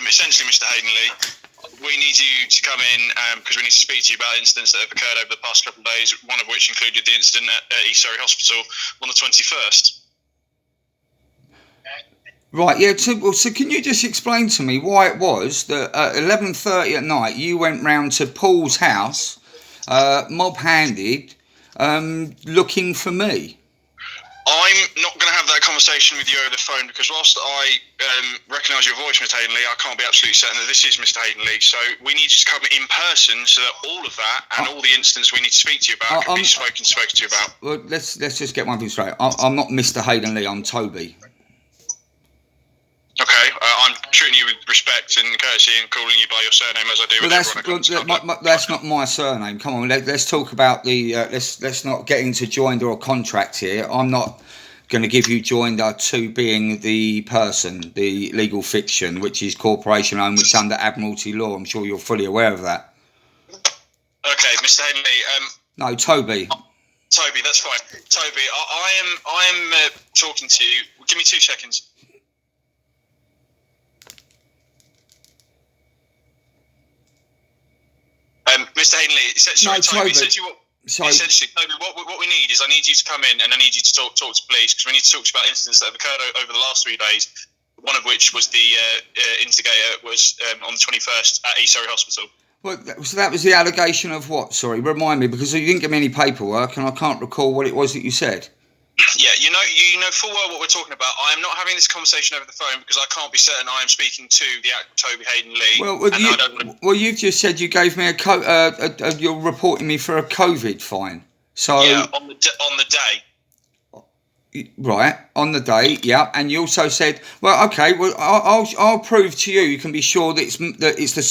essentially, Mr. Haydenley, we need you to come in because we need to speak to you about incidents that have occurred over the past couple of days, one of which included the incident at East Surrey Hospital on the 21st. Right, yeah, so can you just explain to me why it was that at 11:30 at night you went round to Paul's house, mob-handed, looking for me? I'm not going to have that conversation with you over the phone because whilst I recognise your voice, Mr. Haydenley, I can't be absolutely certain that this is Mr. Haydenley. So we need you to come in person so that all of that and all the incidents we need to speak to you about can be spoken to you about. Well, let's just get one thing straight. I'm not Mr. Haydenley, I'm Toby. Okay, I'm treating you with respect and courtesy and calling you by your surname as I do with everyone. That's not my surname. Come on, let's talk about the. Let's not get into joinder or contract here. I'm not going to give you joinder to being the person, the legal fiction, which is corporation owned, which is under Admiralty law. I'm sure you're fully aware of that. Okay, Mr. Haydenley. No, Toby. Toby, that's fine. Toby, I am talking to you. Give me 2 seconds. Mr. Haydenley, Toby, essentially, Toby, what we need is I need you to come in and I need you to talk to police because we need to talk about incidents that have occurred over the last 3 days, one of which was the instigator was on the 21st at East Surrey Hospital. Well, so that was the allegation of what? Sorry, remind me, because you didn't give me any paperwork and I can't recall what it was that you said. Yeah, you know full well what we're talking about. I am not having this conversation over the phone because I can't be certain I am speaking to the actual Toby Haydenley. Well, you've just said you gave me you're reporting me for a COVID fine. So yeah, on the day. Right, on the day, yeah, and you also said, well, okay, well, I'll prove to you. You can be sure that it's the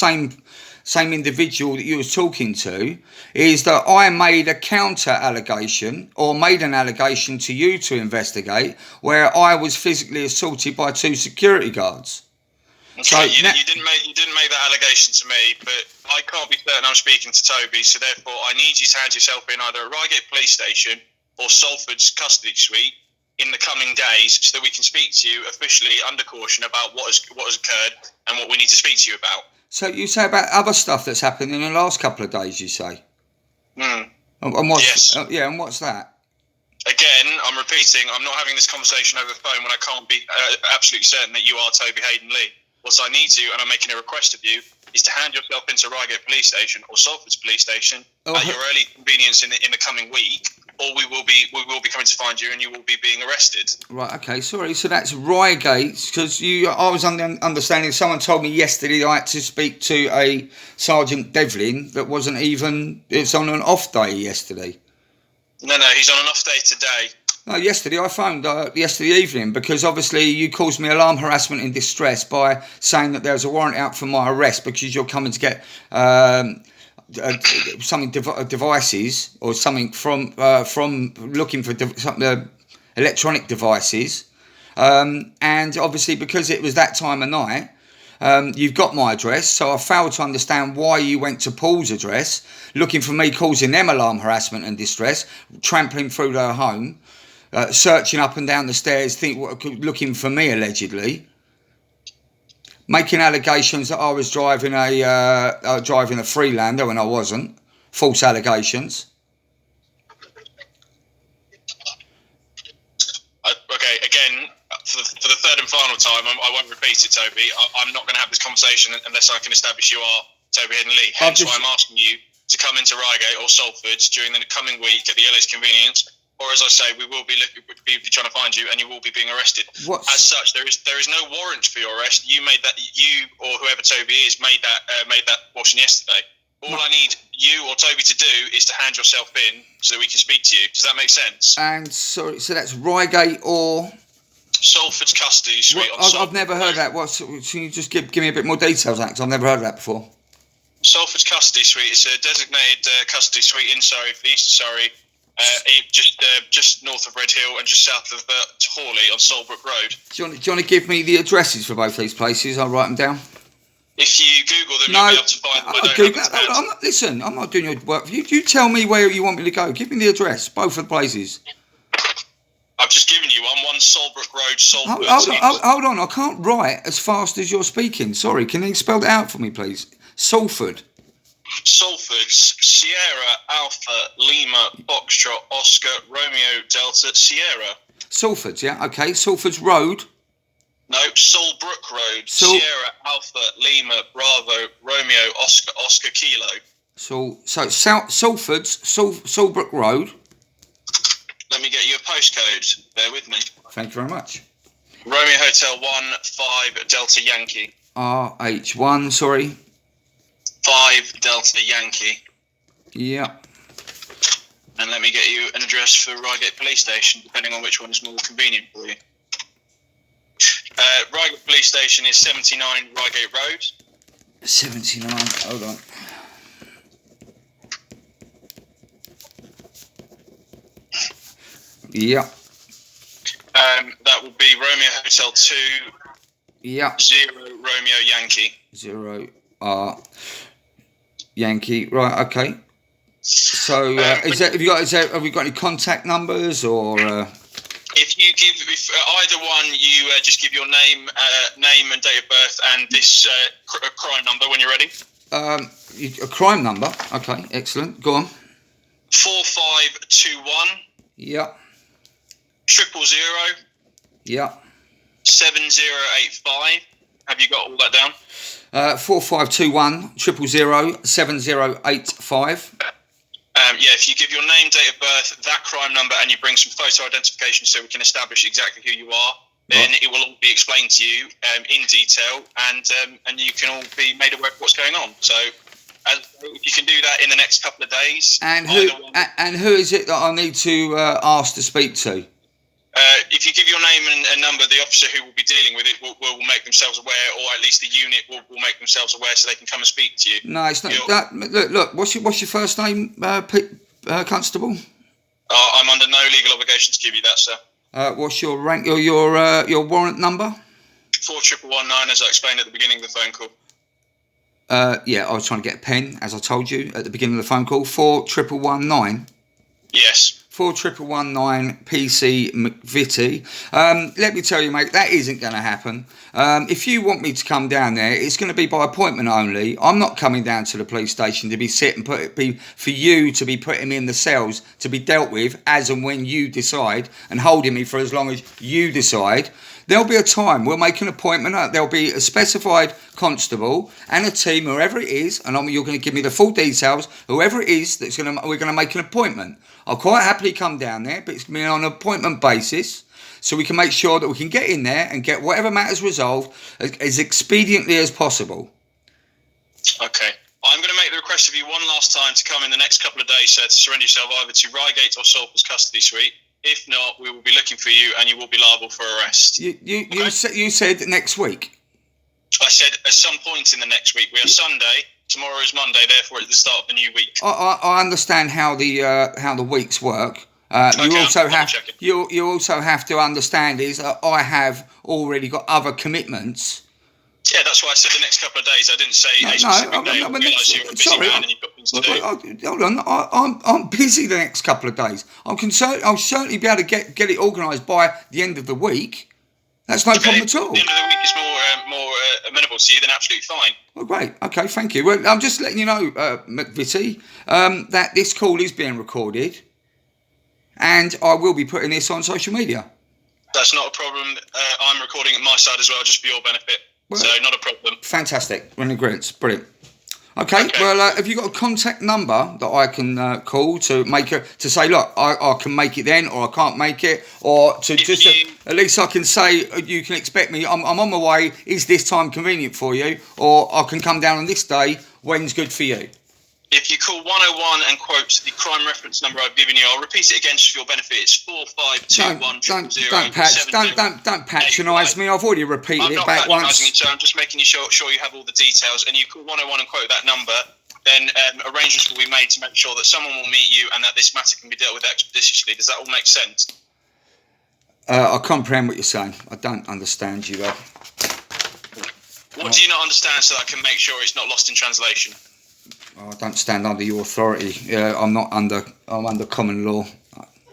same individual that you was talking to, is that I made a counter allegation or made an allegation to you to investigate where I was physically assaulted by 2 security guards. Okay, so you didn't make that allegation to me, but I can't be certain I'm speaking to Toby, so therefore I need you to hand yourself in either at Reigate Police Station or Salford's custody suite in the coming days so that we can speak to you officially under caution about what has occurred and what we need to speak to you about. So you say about other stuff that's happened in the last couple of days, you say? And what's, yes. And what's that? Again, I'm repeating, I'm not having this conversation over the phone when I can't be absolutely certain that you are Toby Haydenley. What I need to, and I'm making a request of you, is to hand yourself into Reigate Police Station or Salford's Police Station at your early convenience in the coming week, or we will be coming to find you and you will be being arrested. Right, okay, sorry. So that's Reigate, because I was understanding someone told me yesterday I had to speak to a Sergeant Devlin that wasn't even, it's on an off day yesterday. No, he's on an off day today. No, yesterday I phoned yesterday evening because obviously you caused me alarm harassment in distress by saying that there's a warrant out for my arrest because you're coming to get something devices or something from looking for electronic devices, and obviously because it was that time of night, you've got my address, so I failed to understand why you went to Paul's address looking for me, causing them alarm harassment and distress, trampling through their home, searching up and down the stairs, looking for me allegedly, making allegations that I was driving a Freelander when I wasn't, false allegations. Okay, again, for the third and final time, I won't repeat it, Toby. I'm not going to have this conversation unless I can establish you are Toby Haydenley. Hence why I'm asking you to come into Reigate or Salford during the coming week at the earliest convenience. Or as I say, we will be trying to find you, and you will be being arrested. As such, there is no warrant for your arrest. You or whoever Toby is made that portion yesterday. All I need you or Toby to do is to hand yourself in so that we can speak to you. Does that make sense? And so that's Reigate or Salford's custody suite. I've never heard that. Can you just give me a bit more details on that? Because I've never heard of that before. Salford's custody suite is a designated custody suite in Surrey for the East of Surrey. Just north of Red Hill and just south of Hawley on Solbrook Road. Do you want to give me the addresses for both these places? I'll write them down. If you Google them, you'll be able to find them. I'm not doing your work for you. You tell me where you want me to go. Give me the address, both of the places. I've just given you one Solbrook Road, Salford. Hold on, I can't write as fast as you're speaking. Sorry, can you spell that out for me, please? Salford. Salford's Sierra Alpha Lima Foxtrot Oscar Romeo Delta Sierra. Salford's, yeah, okay. Salford's Road. No, Solbrook Road. Sierra Alpha Lima Bravo Romeo Oscar Kilo. Salford's Solbrook Road. Let me get you a postcode. Bear with me. Thank you very much. Romeo Hotel 1-5 Delta Yankee. RH1, sorry. 5 Delta Yankee. Yeah. And let me get you an address for Reigate Police Station, depending on which one is more convenient for you. Reigate Police Station is 79 Reigate Road. 79, hold on. Yeah. That will be Romeo Hotel 2. Yeah. 0 Romeo Yankee. 0 Yankee. Right. Okay. So, have you got any contact numbers or? If either one, you just give your name and date of birth and this crime number when you're ready. A crime number. Okay. Excellent. Go on. 4521. Yeah. 000. Yeah. 7085. Have you got all that down? 4521 000 7085. Yeah, if you give your name, date of birth, that crime number, and you bring some photo identification so we can establish exactly who you are, then it will all be explained to you in detail, and you can all be made aware of what's going on. So, if you can do that in the next couple of days. And who is it that I need to ask to speak to? If you give your name and number, the officer who will be dealing with it will make themselves aware, or at least the unit will make themselves aware so they can come and speak to you. No, it's not. Look. What's your first name, Constable? I'm under no legal obligation to give you that, sir. What's your rank? Your warrant number? 41119, as I explained at the beginning of the phone call. Yeah, I was trying to get a pen, as I told you at the beginning of the phone call. 41119. Yes. 41119 PC McVitie. Let me tell you, mate, that isn't going to happen. If you want me to come down there, it's going to be by appointment only. I'm not coming down to the police station to be for you to be putting me in the cells to be dealt with as and when you decide, and holding me for as long as you decide. There'll be a time. We'll make an appointment. There'll be a specified constable and a team, whoever it is, and you're going to give me the full details. Whoever it is we're going to make an appointment. I'll quite happily come down there, but it's going to be on an appointment basis, so we can make sure that we can get in there and get whatever matters resolved as expediently as possible. Okay. I'm going to make the request of you one last time to come in the next couple of days, sir, to surrender yourself either to Reigate or Salford's custody suite. If not, we will be looking for you and you will be liable for arrest. You said next week? I said at some point in the next week. We are Sunday. Tomorrow is Monday, therefore it's the start of the new week. I understand how the weeks work. You also have to understand is that I have already got other commitments. Yeah, that's why I said the next couple of days. I didn't say a specific day. I realised you were a busy man and you've got things to do. Hold on, I'm busy the next couple of days. I'll certainly be able to get it organised by the end of the week. That's no problem at all. If the end of the week is more amenable to you, then absolutely fine. Oh, great. Okay, thank you. Well, I'm just letting you know, McVitie, that this call is being recorded, and I will be putting this on social media. That's not a problem. I'm recording at my side as well, just for your benefit. Well, so not a problem. Fantastic. We're in agreement. Brilliant. Okay. Well, have you got a contact number that I can call to say, look, I can make it then, or I can't make it, or at least I can say you can expect me. I'm on my way. Is this time convenient for you, or I can come down on this day? When's good for you? If you call 101 and quote the crime reference number I've given you, I'll repeat it again just for your benefit. It's 4521 Don't patronise me. I've already repeated it back once. You, so I'm just making sure you have all the details. And you call 101 and quote that number, then arrangements will be made to make sure that someone will meet you and that this matter can be dealt with expeditiously. Does that all make sense? I comprehend what you're saying. I don't understand you though. What do you not understand so that I can make sure it's not lost in translation? I don't stand under your authority. I'm under common law.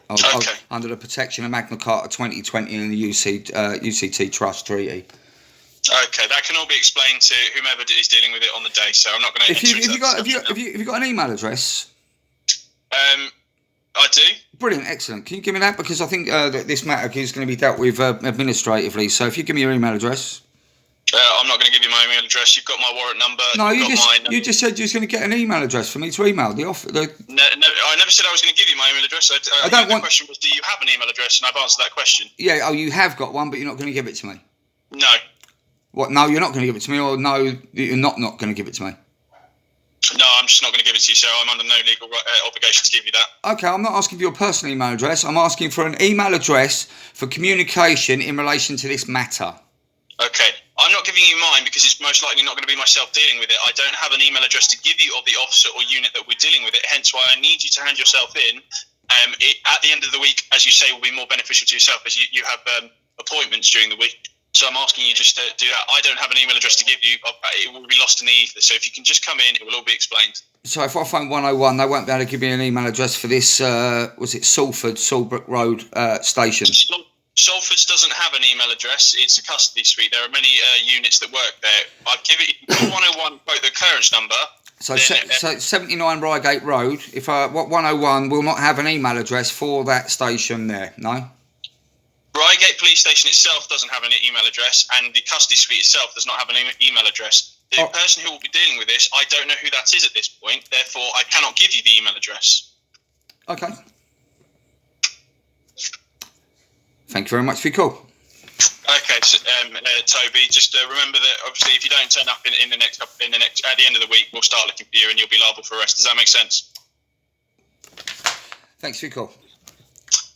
Okay. Under the protection of Magna Carta 2020 and the UCT Trust Treaty. Okay, that can all be explained to whomever is dealing with it on the day. So I'm not going to. Have you got an email address? I do. Brilliant, excellent. Can you give me that, because I think that this matter is going to be dealt with administratively. So if you give me your email address. I'm not going to give you my email address. You've got my warrant number. No, you just said you was going to get an email address for me to email the offer. No, I never said I was going to give you my email address. The question was, do you have an email address? And I've answered that question. Yeah. Oh, you have got one, but you're not going to give it to me. No. What? No, you're not going to give it to me, or no, you're not going to give it to me. No, I'm just not going to give it to you, so I'm under no legal obligation to give you that. Okay, I'm not asking for your personal email address. I'm asking for an email address for communication in relation to this matter. Okay. I'm not giving you mine because it's most likely not going to be myself dealing with it. I don't have an email address to give you of the officer or unit that we're dealing with it, hence why I need you to hand yourself in. At the end of the week, as you say, will be more beneficial to yourself as you have appointments during the week. So I'm asking you just to do that. I don't have an email address to give you. It will be lost in the ether. So if you can just come in, it will all be explained. So if I phone 101, they won't be able to give me an email address for this, was it Sawbrook Road station? Salford's doesn't have an email address. It's a custody suite. There are many units that work there. I'll give it 101, quote the occurrence number. So 79 Reigate Road. If 101 will not have an email address for that station there, no? Reigate Police Station itself doesn't have an email address, and the custody suite itself does not have an email address. The person who will be dealing with this, I don't know who that is at this point. Therefore, I cannot give you the email address. Okay. Thank you very much for your call. Okay, so, Toby, just remember that obviously if you don't turn up in the next at the end of the week, we'll start looking for you and you'll be liable for arrest. Does that make sense? Thanks for your call.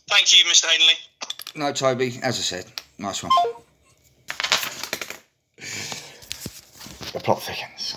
Thank you, Mr. Haydenley. No, Toby, as I said, nice one. The plot thickens.